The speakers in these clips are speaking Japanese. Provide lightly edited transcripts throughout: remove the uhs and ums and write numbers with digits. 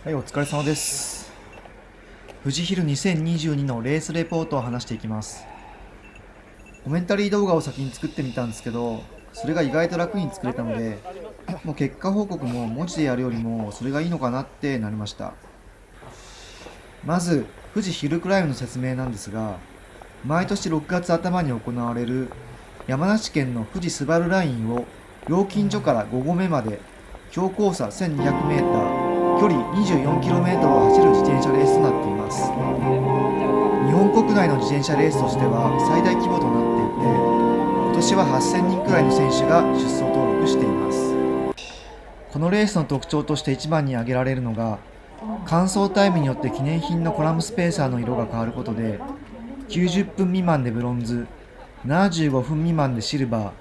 はい、お疲れ様です。富士ヒル2022のレースレポートを話していきます。コメンタリー動画を先に作ってみたんですけど、それが意外と楽に作れたので、もう結果報告も文字でやるよりもそれがいいのかなってなりました。まず、富士ヒルクライムの説明なんですが、毎年6月頭に行われる山梨県の富士スバルラインを料金所から5合目まで標高差 1200m、距離 24km を走る自転車レースとなっています。日本国内の自転車レースとしては最大規模となっていて、今年は8000人くらいの選手が出走登録しています。このレースの特徴として一番に挙げられるのが、完走タイムによって記念品のコラムスペーサーの色が変わることで、90分未満でブロンズ、75分未満でシルバ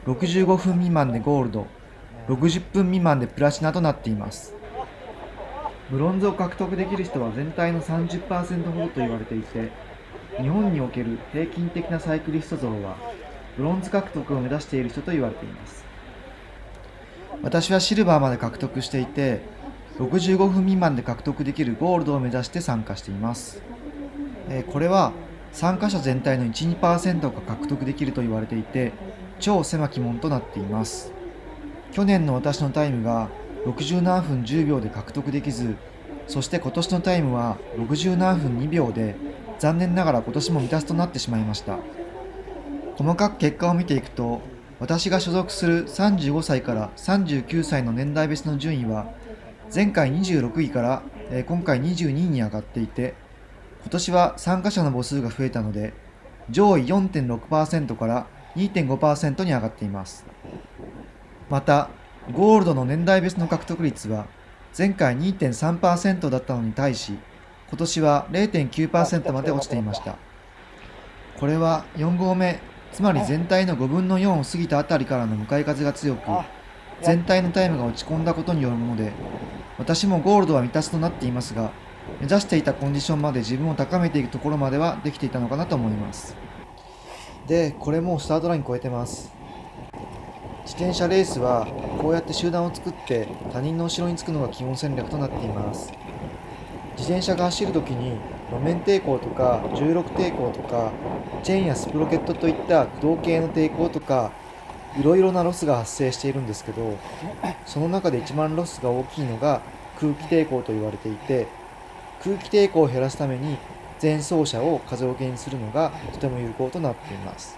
ー、65分未満でゴールド、60分未満でプラチナとなっています。ブロンズを獲得できる人は全体の 30% ほどと言われていて、日本における平均的なサイクリスト像は、ブロンズ獲得を目指している人と言われています。私はシルバーまで獲得していて、65分未満で獲得できるゴールドを目指して参加しています。これは参加者全体の 1、2% が獲得できると言われていて、超狭き門となっています。去年の私のタイムが67分10秒で獲得できず、そして今年のタイムは67分2秒で、残念ながら今年も未達となってしまいました。細かく結果を見ていくと、私が所属する35歳から39歳の年代別の順位は、前回26位から今回22位に上がっていて、今年は参加者の母数が増えたので、上位 4.6% から 2.5% に上がっています。また、ゴールドの年代別の獲得率は、前回 2.3% だったのに対し、今年は 0.9% まで落ちていました。これは4合目、つまり全体の5分の4を過ぎたあたりからの向かい風が強く、全体のタイムが落ち込んだことによるもので、私もゴールドは未達となっていますが、目指していたコンディションまで自分を高めていくところまではできていたのかなと思います。で、これもうスタートライン超えてます。自転車レースはこうやって集団を作って他人の後ろにつくのが基本戦略となっています。自転車が走るときに路面抵抗とか重力抵抗とかチェーンやスプロケットといった駆動系の抵抗とかいろいろなロスが発生しているんですけど、その中で一番ロスが大きいのが空気抵抗と言われていて、空気抵抗を減らすために前走者を風よけにするのがとても有効となっています。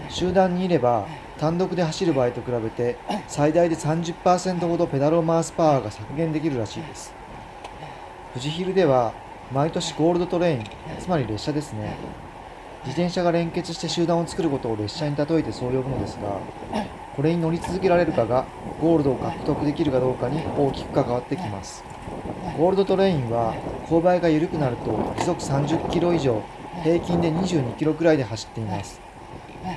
集団にいれば単独で走る場合と比べて最大で 30% ほどペダルを回すパワーが削減できるらしいです。富士ヒルでは毎年ゴールドトレイン、つまり列車ですね。自転車が連結して集団を作ることを列車に例えてそう呼ぶのですが、これに乗り続けられるかがゴールドを獲得できるかどうかに大きく関わってきます。ゴールドトレインは勾配が緩くなると時速30キロ以上、平均で22キロくらいで走っています。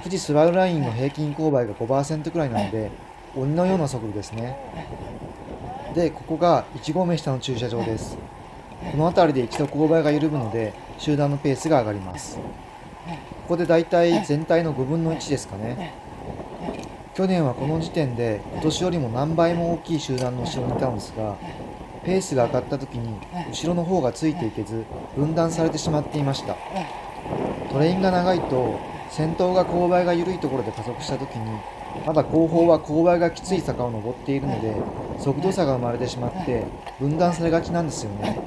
富士スバルラインの平均勾配が 5% くらいなので、鬼のような速度ですね。で、ここが1合目下の駐車場です。この辺りで一度勾配が緩むので、集団のペースが上がります。ここでだいたい全体の5分の1ですかね。去年はこの時点で今年よりも何倍も大きい集団の後ろにいたのですが、ペースが上がった時に後ろの方がついていけず分断されてしまっていました。トレインが長いと先頭が勾配が緩いところで加速した時にまだ後方は勾配がきつい坂を登っているので速度差が生まれてしまって分断されがちなんですよね。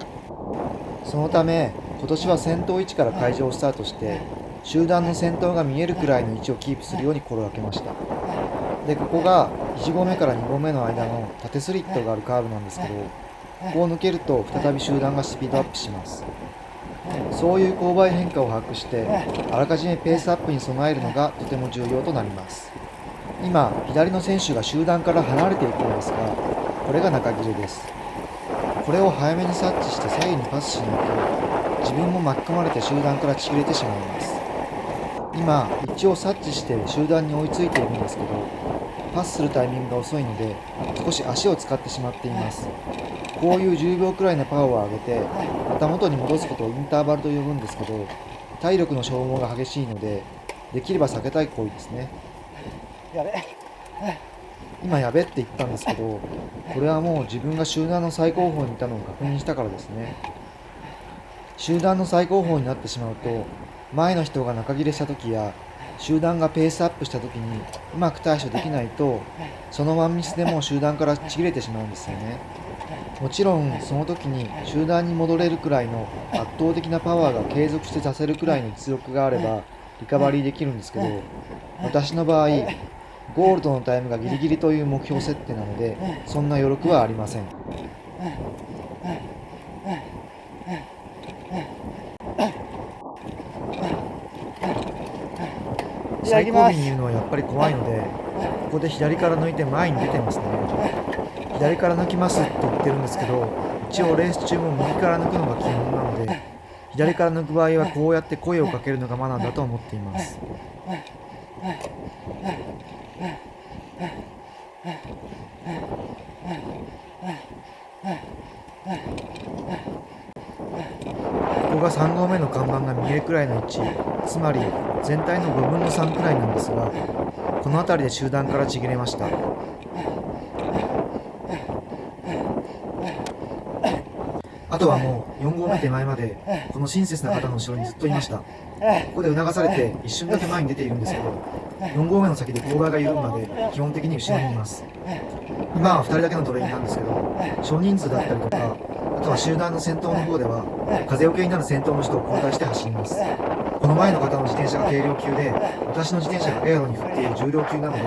そのため今年は先頭位置から会場をスタートして集団の先頭が見えるくらいの位置をキープするように心がけました。で、ここが1合目から2合目の間の縦スリットがあるカーブなんですけど、ここを抜けると再び集団がスピードアップします。そういう勾配変化を把握してあらかじめペースアップに備えるのがとても重要となります。今左の選手が集団から離れていくのですが、これが中切れです。これを早めに察知して左右にパスしないと自分も巻き込まれて集団からちぎれてしまいます。今一応察知して集団に追いついているんですけど、パスするタイミングが遅いので少し足を使ってしまっています。こういう10秒くらいのパワーを上げてまた元に戻すことをインターバルと呼ぶんですけど、体力の消耗が激しいのでできれば避けたい行為ですね。やれ。今やべって言ったんですけど、これはもう自分が集団の最高峰にいたのを確認したからですね。集団の最高峰になってしまうと、前の人が中切れした時や集団がペースアップした時にうまく対処できないと、そのワンミスでもう集団からちぎれてしまうんですよね。もちろんその時に集団に戻れるくらいの圧倒的なパワーが継続して出せるくらいの実力があればリカバリーできるんですけど、私の場合ゴールドのタイムがギリギリという目標設定なので、そんな余力はありません。最後尾にいるのはやっぱり怖いので、ここで左から抜いて前に出てますね。左から抜きますって言ってるんですけど、一応レース中も右から抜くのが基本なので、左から抜く場合はこうやって声をかけるのがマナーだと思っています。ここが3合目の看板が見えるくらいの位置、つまり全体の5分の3くらいなんですが、この辺りで集団からちぎれました。あとはもう4合目手前までこの親切な方の後ろにずっといました。ここで促されて一瞬だけ前に出ているんですけど、4合目の先で勾配が緩むまで基本的に後ろにいます。今は2人だけのトレインなんですけど、少人数だったりとか、あとは集団の先頭の方では風よけになる先頭の人を交代して走ります。この前の方の自転車が軽量級で、私の自転車がエアロに振っている重量級なので、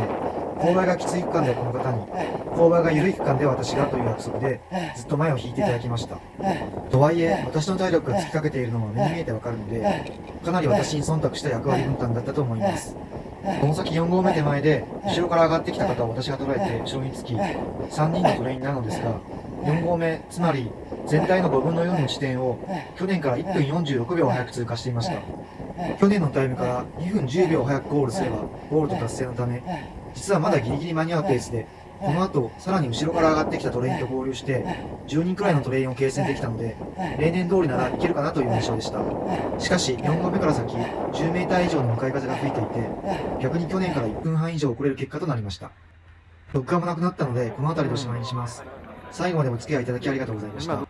勾配がきつい区間ではこの方に、勾配が緩い区間では私がという約束でずっと前を引いていただきました。とはいえ私の体力が尽きかけているのは目に見えてわかるので、かなり私に忖度した役割分担だったと思います。この先4合目手前で後ろから上がってきた方を私が捉えて後ろにつき、3人のトレインなのですが、4合目、つまり全体の5分の4の地点を去年から1分46秒早く通過していました。去年のタイムから2分10秒早くゴールすればゴールド達成のため、実はまだギリギリ間に合うペースで、この後さらに後ろから上がってきたトレインと合流して10人くらいのトレインを形成できたので、例年通りならいけるかなという印象でした。しかし4合目から先10メーター以上の向かい風が吹いていて、逆に去年から1分半以上遅れる結果となりました。録画もなくなったのでこの辺りでおしまいにします。最後までお付き合いいただきありがとうございました。